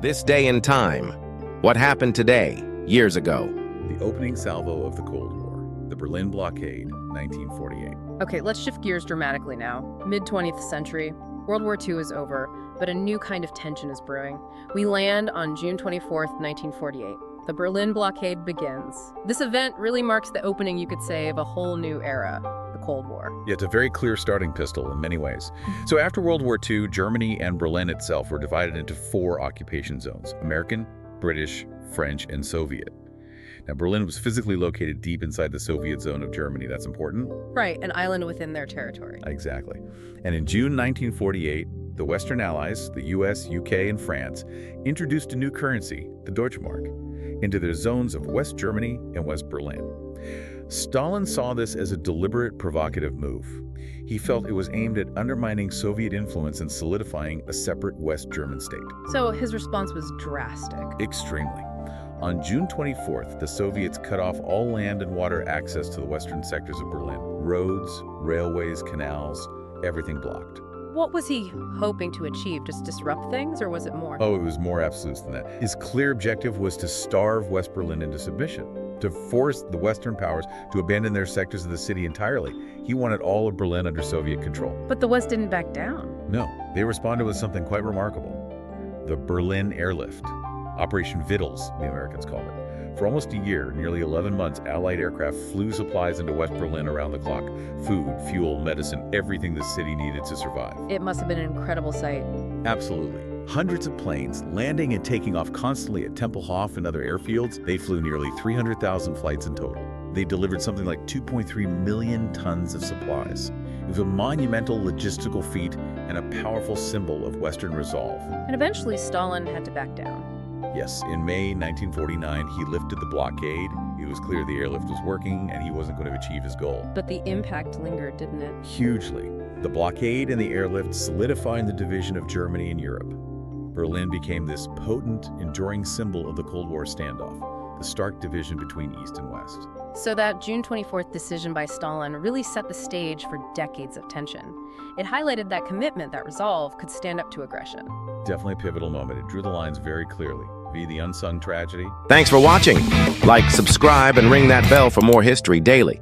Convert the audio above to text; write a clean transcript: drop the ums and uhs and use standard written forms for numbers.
This day in time. What happened today, years ago? The opening salvo of the Cold War, the Berlin blockade, 1948. Okay, let's shift gears dramatically now. Mid-20th century, World War II is over, but a new kind of tension is brewing. We land on June 24th, 1948. The Berlin blockade begins. This event really marks the opening, you could say, of a whole new era, the Cold War. Yeah, it's a very clear starting pistol in many ways. So after World War II, Germany and Berlin itself were divided into 4 occupation zones: American, British, French, and Soviet. Now, Berlin was physically located deep inside the Soviet zone of Germany. That's important. Right, an island within their territory. Exactly. And in June 1948, the Western Allies, the US, UK, and France, introduced a new currency, the Deutschmark, into their zones of West Germany and West Berlin. Stalin saw this as a deliberate, provocative move. He felt it was aimed at undermining Soviet influence and solidifying a separate West German state. So his response was drastic. Extremely. On June 24th, the Soviets cut off all land and water access to the western sectors of Berlin. Roads, railways, canals, everything blocked. What was he hoping to achieve? Just disrupt things, or was it more? Oh, it was more absolute than that. His clear objective was to starve West Berlin into submission, to force the Western powers to abandon their sectors of the city entirely. He wanted all of Berlin under Soviet control. But the West didn't back down. No, they responded with something quite remarkable: the Berlin Airlift. Operation Vittles, the Americans called it. For almost a year, nearly 11 months, Allied aircraft flew supplies into West Berlin around the clock. Food, fuel, medicine, everything the city needed to survive. It must have been an incredible sight. Absolutely. Hundreds of planes landing and taking off constantly at Tempelhof and other airfields. They flew nearly 300,000 flights in total. They delivered something like 2.3 million tons of supplies. It was a monumental logistical feat and a powerful symbol of Western resolve. And eventually Stalin had to back down. Yes, in May 1949, he lifted the blockade. It was clear the airlift was working and he wasn't going to achieve his goal. But the impact lingered, didn't it? Hugely. The blockade and the airlift solidified the division of Germany and Europe. Berlin became this potent, enduring symbol of the Cold War standoff, the stark division between East and West. So that June 24th decision by Stalin really set the stage for decades of tension. It highlighted that commitment, that resolve, could stand up to aggression. Definitely a pivotal moment. It drew the lines very clearly. Via the unsung tragedy. Thanks for watching. Like, subscribe, and ring that bell for more history daily.